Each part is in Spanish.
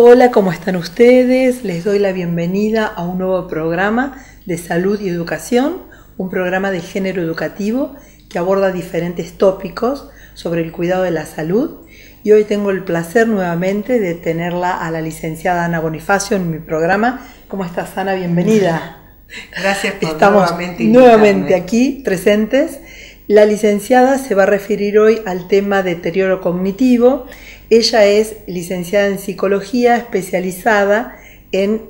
Hola, ¿cómo están ustedes? Les doy la bienvenida a un nuevo programa de salud y educación, un programa de género educativo que aborda diferentes tópicos sobre el cuidado de la salud. Y hoy tengo el placer nuevamente de tenerla a la licenciada Ana Bonifacio en mi programa. ¿Cómo estás, Ana? Bienvenida. Gracias por Estamos nuevamente aquí presentes. La licenciada se va a referir hoy al tema deterioro cognitivo. Ella es licenciada en psicología, especializada en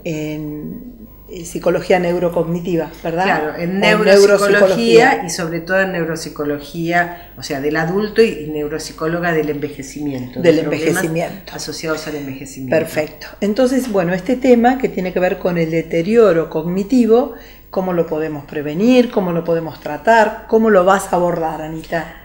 psicología neurocognitiva, ¿verdad? Claro, en neuropsicología y sobre todo en neuropsicología, o sea, del adulto y neuropsicóloga del envejecimiento. Del envejecimiento. Asociados al envejecimiento. Perfecto. Entonces, bueno, este tema que tiene que ver con el deterioro cognitivo, ¿cómo lo podemos prevenir? ¿Cómo lo podemos tratar? ¿Cómo lo vas a abordar, Anita?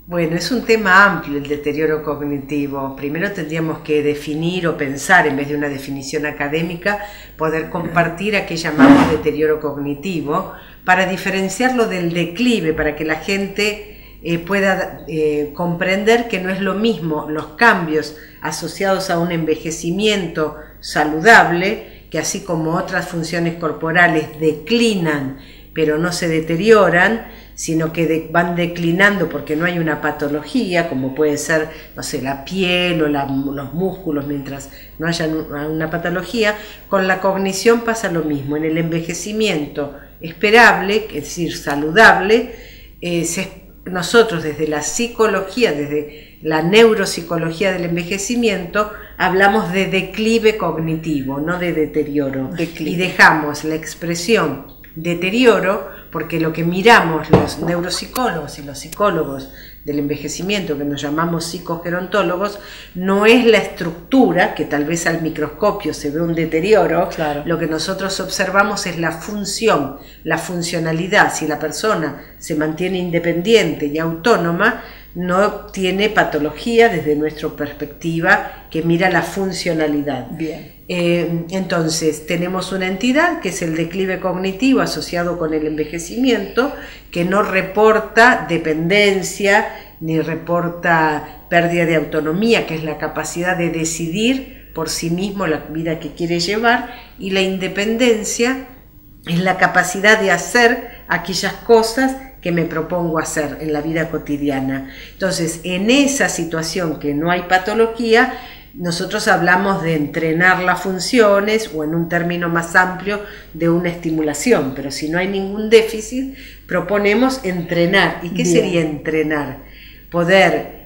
Bueno, es un tema amplio el deterioro cognitivo. Primero tendríamos que definir o pensar, en vez de una definición académica, poder compartir a qué llamamos deterioro cognitivo para diferenciarlo del declive, para que la gente pueda comprender que no es lo mismo los cambios asociados a un envejecimiento saludable, que así como otras funciones corporales declinan pero no se deterioran, sino que van declinando porque no hay una patología, como puede ser, no sé, la piel o los músculos, mientras no haya una patología. Con la cognición pasa lo mismo. En el envejecimiento esperable, es decir, saludable, nosotros desde la psicología, desde la neuropsicología del envejecimiento, hablamos de declive cognitivo, no de deterioro. Declive. Y dejamos la expresión deterioro, porque lo que miramos los neuropsicólogos y los psicólogos del envejecimiento, que nos llamamos psicogerontólogos, no es la estructura, que tal vez al microscopio se ve un deterioro. Claro. Lo que nosotros observamos es la función, la funcionalidad. Si la persona se mantiene independiente y autónoma, no tiene patología desde nuestra perspectiva que mira la funcionalidad. Bien. Entonces tenemos una entidad que es el declive cognitivo asociado con el envejecimiento, que no reporta dependencia ni reporta pérdida de autonomía, que es la capacidad de decidir por sí mismo la vida que quiere llevar, y la independencia es la capacidad de hacer aquellas cosas que me propongo hacer en la vida cotidiana. Entonces, en esa situación que no hay patología, nosotros hablamos de entrenar las funciones, o en un término más amplio, de una estimulación, pero si no hay ningún déficit, proponemos entrenar. ¿Y qué sería entrenar? Poder,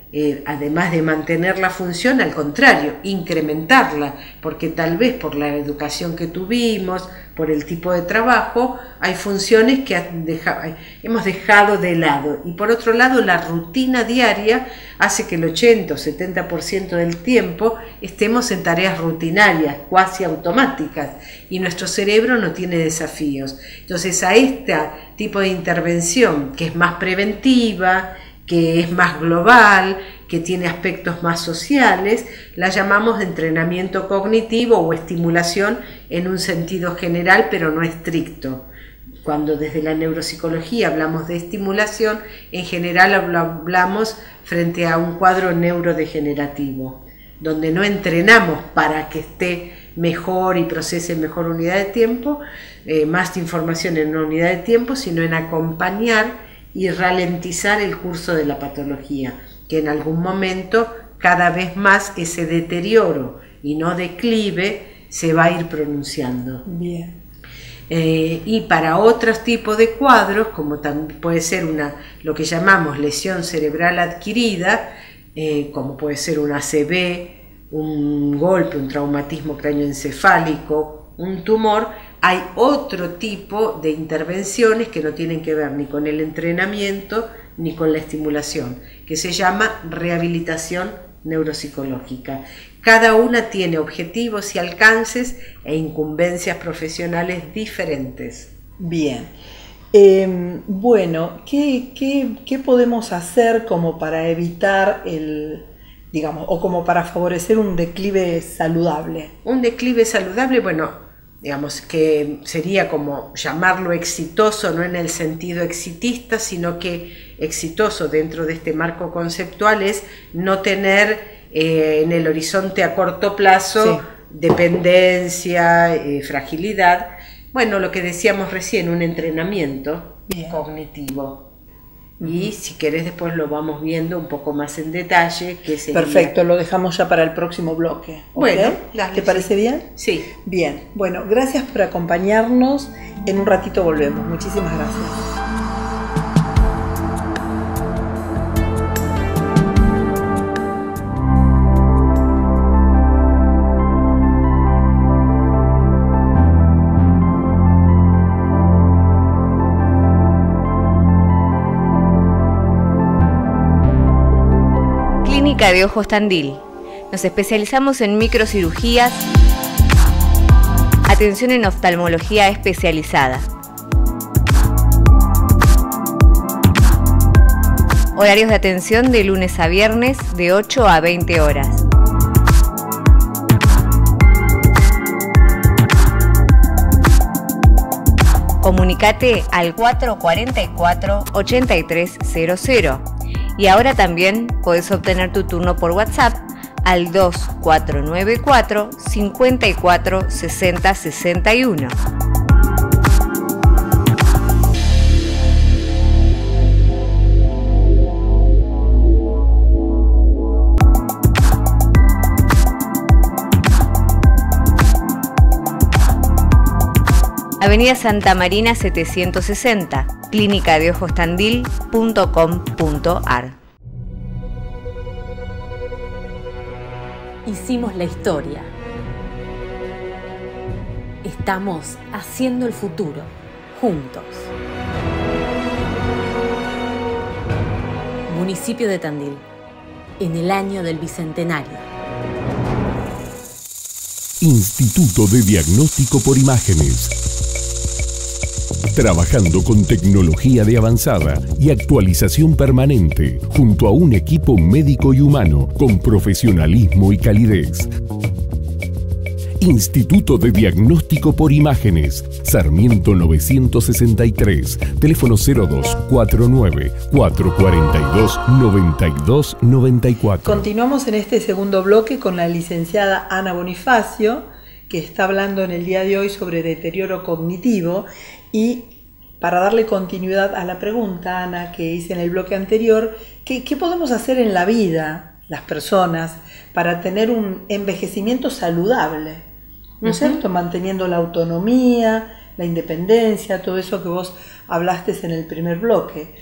además de mantener la función, al contrario, incrementarla, porque tal vez por la educación que tuvimos, por el tipo de trabajo, hay funciones que hemos dejado de lado. Y por otro lado, la rutina diaria hace que el 80 o 70% del tiempo estemos en tareas rutinarias, cuasi automáticas, y nuestro cerebro no tiene desafíos. Entonces, a este tipo de intervención, que es más preventiva, que es más global, que tiene aspectos más sociales, la llamamos entrenamiento cognitivo o estimulación en un sentido general, pero no estricto. Cuando desde la neuropsicología hablamos de estimulación, en general hablamos frente a un cuadro neurodegenerativo, donde no entrenamos para que esté mejor y procese mejor unidad de tiempo, más información en una unidad de tiempo, sino en acompañar y ralentizar el curso de la patología, que en algún momento cada vez más ese deterioro y no declive se va a ir pronunciando. Bien. Y para otros tipos de cuadros, como también puede ser lo que llamamos lesión cerebral adquirida, como puede ser un ACV, un golpe, un traumatismo cráneoencefálico, un tumor, hay otro tipo de intervenciones que no tienen que ver ni con el entrenamiento ni con la estimulación, que se llama rehabilitación neuropsicológica. Cada una tiene objetivos y alcances e incumbencias profesionales diferentes. Bien. Bueno, ¿qué podemos hacer como para evitar o como para favorecer un declive saludable? Un declive saludable, bueno, digamos que sería como llamarlo exitoso, no en el sentido exitista, sino que exitoso dentro de este marco conceptual es no tener en el horizonte a corto plazo dependencia, fragilidad. Bueno, lo que decíamos recién, un entrenamiento cognitivo. Y si querés después lo vamos viendo un poco más en detalle. Perfecto, lo dejamos ya para el próximo bloque. Bueno, ¿okay? ¿Te parece bien? Sí. Bien, bueno, gracias por acompañarnos. En un ratito volvemos. Muchísimas gracias. Clínica de Ojos Tandil. Nos especializamos en microcirugías, atención en oftalmología especializada. Horarios de atención de lunes a viernes de 8 a 20 horas. Comunicate al 444-8300. Y ahora también podés obtener tu turno por WhatsApp al 2494 54 60 61. Avenida Santa Marina 760, clínicadeojostandil.com.ar. Hicimos la historia. Estamos haciendo el futuro, juntos. Municipio de Tandil, en el año del Bicentenario. Instituto de Diagnóstico por Imágenes. Trabajando con tecnología de avanzada y actualización permanente, junto a un equipo médico y humano con profesionalismo y calidez. Instituto de Diagnóstico por Imágenes, Sarmiento 963, teléfono 0249 442 9294. Continuamos en este segundo bloque con la licenciada Ana Bonifacio, que está hablando en el día de hoy sobre deterioro cognitivo. Y para darle continuidad a la pregunta, Ana, que hice en el bloque anterior, ¿qué podemos hacer en la vida, las personas, para tener un envejecimiento saludable? ¿No es cierto? Manteniendo la autonomía, la independencia, todo eso que vos hablaste en el primer bloque.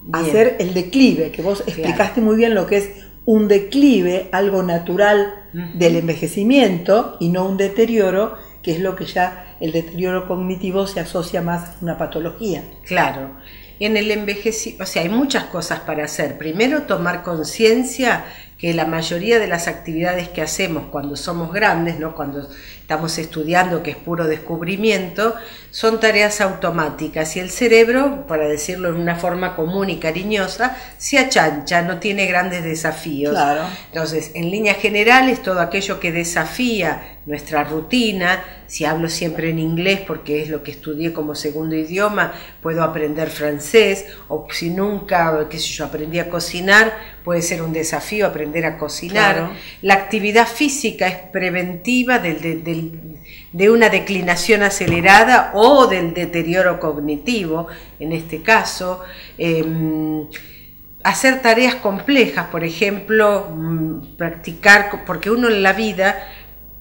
Bien. Hacer el declive, que vos explicaste muy bien lo que es un declive, algo natural del envejecimiento y no un deterioro, que es lo que ya el deterioro cognitivo se asocia más a una patología. Claro, en el envejecimiento, o sea, hay muchas cosas para hacer. Primero, tomar conciencia que la mayoría de las actividades que hacemos cuando somos grandes, ¿no? Cuando estamos estudiando, que es puro descubrimiento, son tareas automáticas y el cerebro, para decirlo en una forma común y cariñosa, se achancha, no tiene grandes desafíos. Claro. Entonces, en líneas generales, todo aquello que desafía nuestra rutina, si hablo siempre en inglés porque es lo que estudié como segundo idioma, puedo aprender francés, o si nunca, qué sé yo, aprendí a cocinar, puede ser un desafío aprender a cocinar. Claro. La actividad física es preventiva de una declinación acelerada o del deterioro cognitivo, en este caso. Hacer tareas complejas, por ejemplo, practicar, porque uno en la vida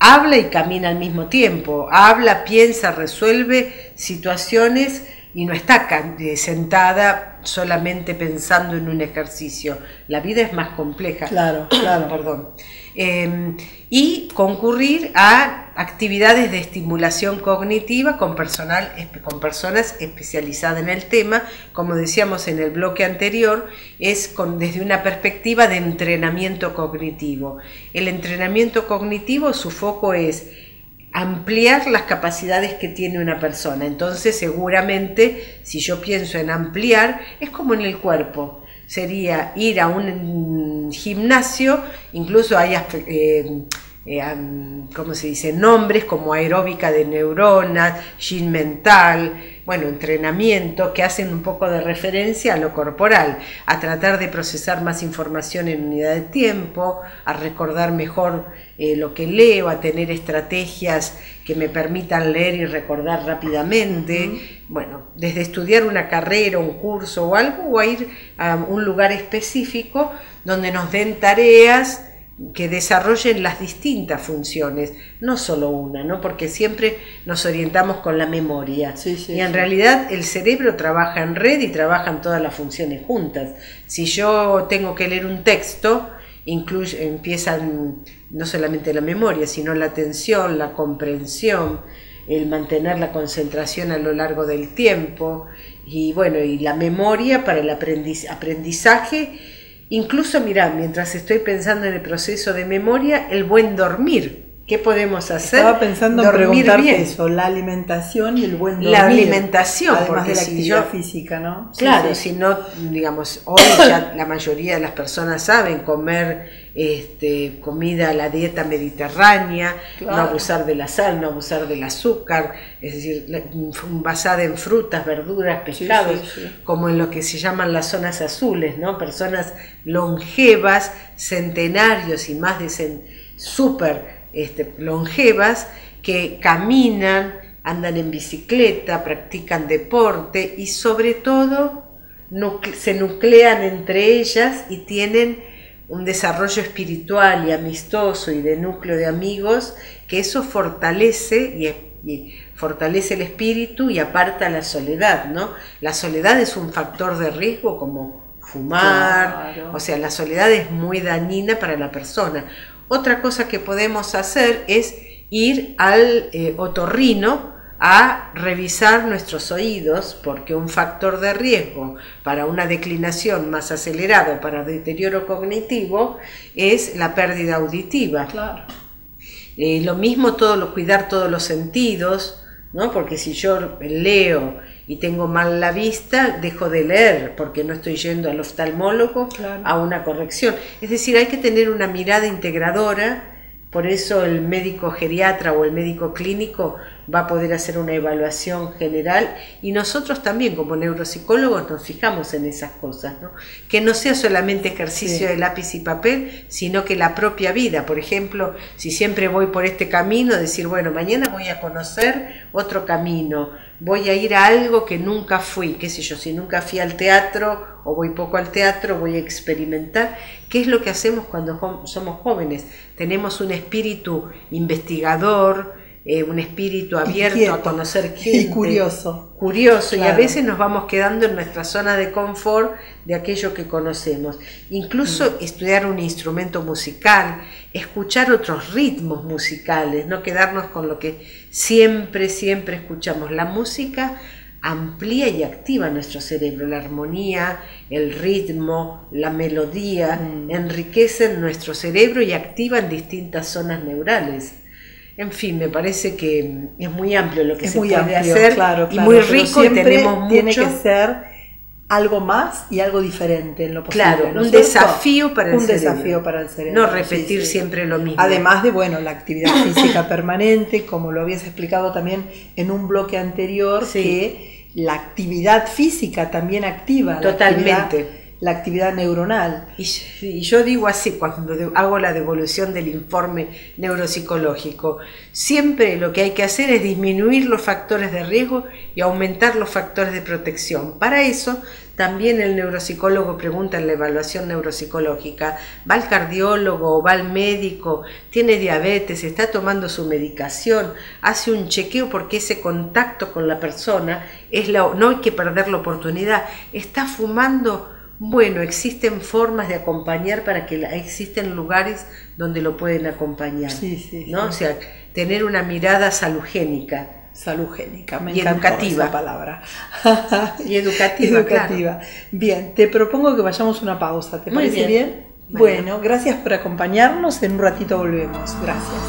habla y camina al mismo tiempo, habla, piensa, resuelve situaciones y no está sentada solamente pensando en un ejercicio. La vida es más compleja. Claro. Perdón. Y concurrir a actividades de estimulación cognitiva con personas especializadas en el tema, como decíamos en el bloque anterior, es desde una perspectiva de entrenamiento cognitivo. El entrenamiento cognitivo, su foco es ampliar las capacidades que tiene una persona. Entonces, seguramente, si yo pienso en ampliar, es como en el cuerpo. Sería ir a un gimnasio, incluso hay ¿cómo se dice?, nombres como aeróbica de neuronas, gym mental, bueno, entrenamiento, que hacen un poco de referencia a lo corporal, a tratar de procesar más información en unidad de tiempo, a recordar mejor lo que leo, a tener estrategias que me permitan leer y recordar rápidamente. Bueno, desde estudiar una carrera, un curso o algo, o a ir a un lugar específico donde nos den tareas que desarrollen las distintas funciones, no solo una, ¿no? Porque siempre nos orientamos con la memoria, y en realidad el cerebro trabaja en red y trabajan todas las funciones juntas. Si yo tengo que leer un texto, empiezan no solamente la memoria, sino la atención, la comprensión, el mantener la concentración a lo largo del tiempo, y bueno, y la memoria para el aprendizaje. Incluso, mirá, mientras estoy pensando en el proceso de memoria, el buen dormir. ¿Qué podemos hacer? Estaba pensando en preguntarte eso, la alimentación y el buen dormir. La alimentación, además de la actividad física, ¿no? Claro, si no, digamos, hoy ya la mayoría de las personas saben comer comida a la dieta mediterránea, no abusar de la sal, no abusar del azúcar, es decir, basada en frutas, verduras, pescados, como en lo que se llaman las zonas azules, ¿no? Personas longevas, centenarios y más de súper longevas, que caminan, andan en bicicleta, practican deporte y sobre todo se nuclean entre ellas y tienen un desarrollo espiritual y amistoso y de núcleo de amigos, que eso fortalece y fortalece el espíritu y aparta la soledad, ¿no? La soledad es un factor de riesgo como fumar, o sea, la soledad es muy dañina para la persona. Otra cosa que podemos hacer es ir al otorrino a revisar nuestros oídos, porque un factor de riesgo para una declinación más acelerada, para deterioro cognitivo, es la pérdida auditiva. Claro. Lo mismo cuidar todos los sentidos, ¿no? Porque si yo leo y tengo mal la vista, dejo de leer porque no estoy yendo al oftalmólogo a una corrección. Es decir, hay que tener una mirada integradora. Por eso el médico geriatra o el médico clínico va a poder hacer una evaluación general, y nosotros también como neuropsicólogos nos fijamos en esas cosas, ¿no? Que no sea solamente ejercicio de lápiz y papel, sino que la propia vida. Por ejemplo, si siempre voy por este camino, decir, bueno, mañana voy a conocer otro camino, voy a ir a algo que nunca fui, qué sé yo, si nunca fui al teatro o voy poco al teatro, voy a experimentar. ¿Qué es lo que hacemos cuando somos jóvenes? Tenemos un espíritu investigador, un espíritu abierto, inquieto, a conocer gente, y curioso, claro. Y a veces nos vamos quedando en nuestra zona de confort de aquello que conocemos. Incluso estudiar un instrumento musical, escuchar otros ritmos musicales, no quedarnos con lo que siempre escuchamos. La música amplía y activa nuestro cerebro, la armonía, el ritmo, la melodía, enriquecen nuestro cerebro y activan distintas zonas neurales. En fin, me parece que es muy amplio lo que se puede hacer, y muy rico, y tenemos mucho. Tiene que ser algo más y algo diferente en lo posible. Claro, un desafío para el cerebro. Un desafío para el cerebro. No repetir siempre lo mismo. Además de, la actividad física permanente, como lo habías explicado también en un bloque anterior, que la actividad física también activa. Totalmente. La actividad neuronal. Y yo digo así, cuando hago la devolución del informe neuropsicológico, siempre lo que hay que hacer es disminuir los factores de riesgo y aumentar los factores de protección. Para eso, también el neuropsicólogo pregunta en la evaluación neuropsicológica, ¿va al cardiólogo o va al médico? ¿Tiene diabetes? ¿Está tomando su medicación? Hace un chequeo, porque ese contacto con la persona, no hay que perder la oportunidad. ¿Está fumando? Bueno, existen formas de acompañar, para que existen lugares donde lo pueden acompañar, ¿no? O sea, tener una mirada salugénica. Me y educativa. Esa palabra. Y educativa, claro. Bien, te propongo que vayamos a una pausa, ¿te parece bien? Bueno, gracias por acompañarnos, en un ratito volvemos. Gracias.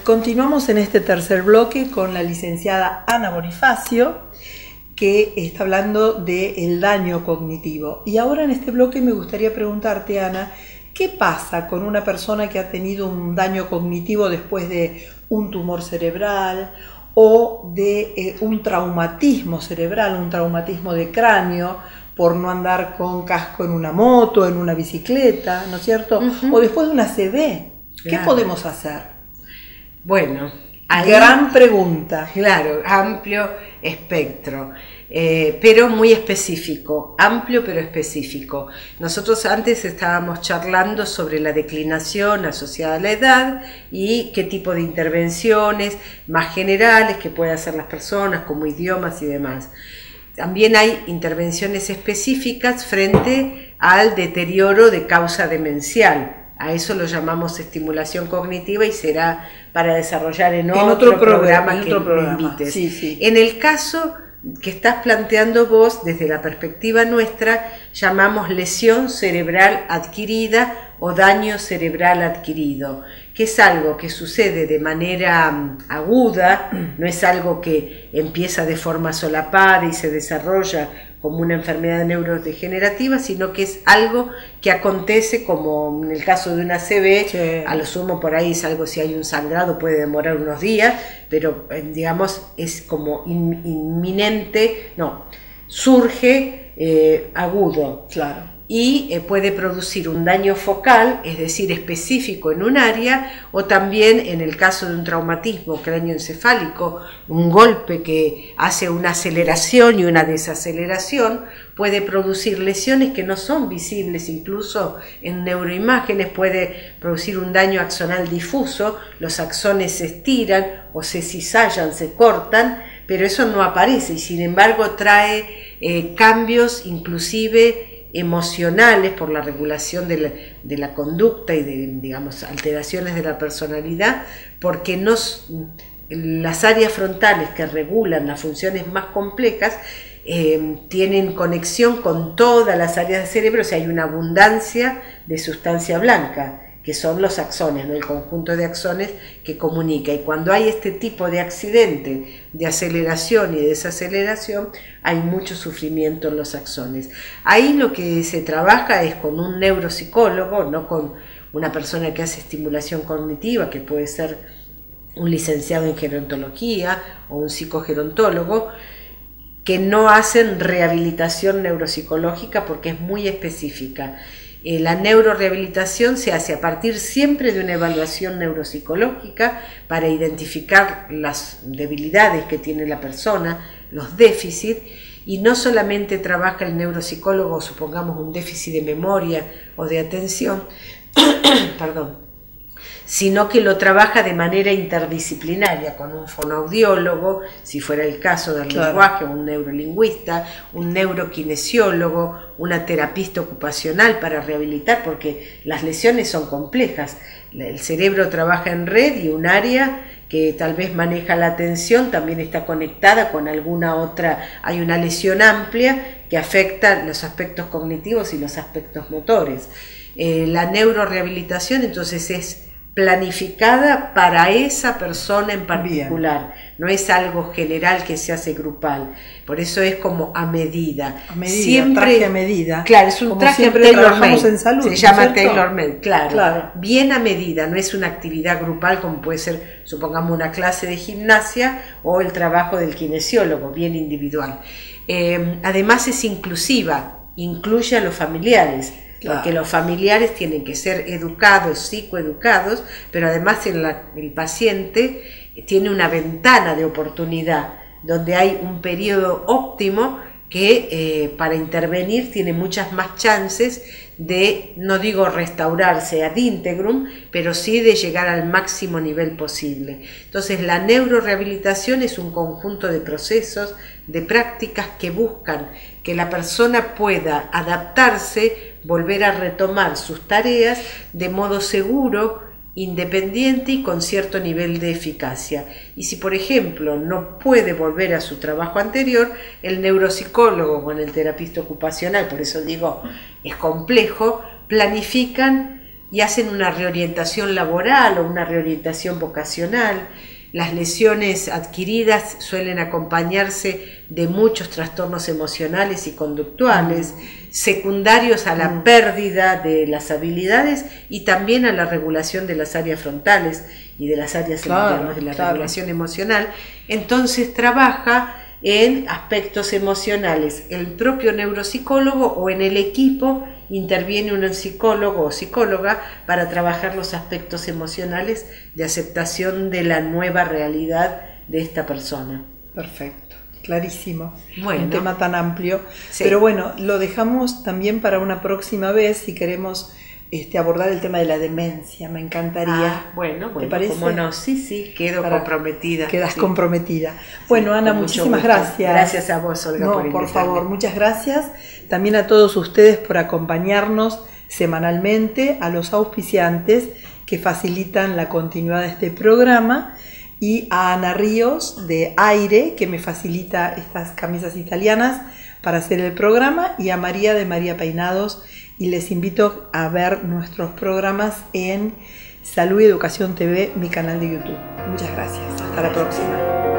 continuamos en este tercer bloque con la licenciada Ana Bonifacio, que está hablando del daño cognitivo. Y ahora en este bloque me gustaría preguntarte, Ana, ¿qué pasa con una persona que ha tenido un daño cognitivo después de un tumor cerebral o de un traumatismo cerebral, un traumatismo de cráneo, por no andar con casco en una moto, en una bicicleta, ¿no es cierto? O después de una ACV? ¿Qué podemos hacer? Bueno, gran pregunta. Claro, amplio espectro, pero muy específico, amplio pero específico. Nosotros antes estábamos charlando sobre la declinación asociada a la edad y qué tipo de intervenciones más generales que pueden hacer las personas, como idiomas y demás. También hay intervenciones específicas frente al deterioro de causa demencial. A eso lo llamamos estimulación cognitiva y será para desarrollar en otro programa que me invites. Sí. En el caso que estás planteando vos, desde la perspectiva nuestra, llamamos lesión cerebral adquirida o daño cerebral adquirido, que es algo que sucede de manera aguda, no es algo que empieza de forma solapada y se desarrolla como una enfermedad neurodegenerativa, sino que es algo que acontece, como en el caso de una ACV, sí. A lo sumo por ahí es algo, si hay un sangrado puede demorar unos días, pero digamos es como inminente, no, surge agudo. Claro. Y puede producir un daño focal, es decir, específico en un área, o también en el caso de un traumatismo cráneoencefálico, un golpe que hace una aceleración y una desaceleración, puede producir lesiones que no son visibles, incluso en neuroimágenes puede producir un daño axonal difuso, los axones se estiran o se cizallan, se cortan, pero eso no aparece y sin embargo trae cambios inclusive emocionales por la regulación de la conducta y de, digamos, alteraciones de la personalidad, porque las áreas frontales que regulan las funciones más complejas tienen conexión con todas las áreas del cerebro, o sea, hay una abundancia de sustancia blanca, que son los axones, ¿no? El conjunto de axones que comunica. Y cuando hay este tipo de accidente, de aceleración y de desaceleración, hay mucho sufrimiento en los axones. Ahí lo que se trabaja es con un neuropsicólogo, no con una persona que hace estimulación cognitiva, que puede ser un licenciado en gerontología o un psicogerontólogo, que no hacen rehabilitación neuropsicológica porque es muy específica. La neurorehabilitación se hace a partir siempre de una evaluación neuropsicológica para identificar las debilidades que tiene la persona, los déficits, y no solamente trabaja el neuropsicólogo, supongamos un déficit de memoria o de atención, perdón, sino que lo trabaja de manera interdisciplinaria con un fonoaudiólogo, si fuera el caso del lenguaje, un neurolingüista, un neurokinesiólogo, una terapista ocupacional para rehabilitar, porque las lesiones son complejas. El cerebro trabaja en red y un área que tal vez maneja la atención también está conectada con alguna otra. Hay una lesión amplia que afecta los aspectos cognitivos y los aspectos motores. La neurorehabilitación entonces es planificada para esa persona en particular. Bien. No es algo general que se hace grupal, por eso es como a medida. A medida, siempre, traje a medida. Claro, es un como traje tailor-made en salud. Se llama tailor-made, claro. Bien a medida, no es una actividad grupal como puede ser, supongamos, una clase de gimnasia o el trabajo del kinesiólogo, bien individual. Además es inclusiva, incluye a los familiares. Porque los familiares tienen que ser educados, psicoeducados, pero además el paciente tiene una ventana de oportunidad donde hay un periodo óptimo que para intervenir tiene muchas más chances de, no digo restaurarse ad integrum, pero sí de llegar al máximo nivel posible. Entonces la neurorehabilitación es un conjunto de procesos, de prácticas que buscan que la persona pueda adaptarse, volver a retomar sus tareas de modo seguro, independiente y con cierto nivel de eficacia. Y si, por ejemplo, no puede volver a su trabajo anterior, el neuropsicólogo con el terapista ocupacional, por eso digo, es complejo, planifican y hacen una reorientación laboral o una reorientación vocacional. Las lesiones adquiridas suelen acompañarse de muchos trastornos emocionales y conductuales, secundarios a la pérdida de las habilidades y también a la regulación de las áreas frontales y de las áreas internas de la regulación emocional. Entonces trabaja en aspectos emocionales el propio neuropsicólogo, o en el equipo interviene un psicólogo o psicóloga para trabajar los aspectos emocionales de aceptación de la nueva realidad de esta persona. Perfecto, clarísimo. Bueno, un tema tan amplio. Sí. Pero bueno, lo dejamos también para una próxima vez si queremos abordar el tema de la demencia. Me encantaría. Bueno, ¿Te parece? cómo no, sí, quedo comprometida. Quedas sí. comprometida. Bueno, Ana, con muchísimas mucho gusto. gracias. Gracias a vos, Olga, No, por por invitarme. favor, muchas gracias. También a todos ustedes por acompañarnos semanalmente, a los auspiciantes que facilitan la continuidad de este programa, y a Ana Ríos de Aire, que me facilita estas camisas italianas para hacer el programa, y a María de María Peinados, y les invito a ver nuestros programas en Salud y Educación TV, mi canal de YouTube. Muchas gracias. Hasta la próxima.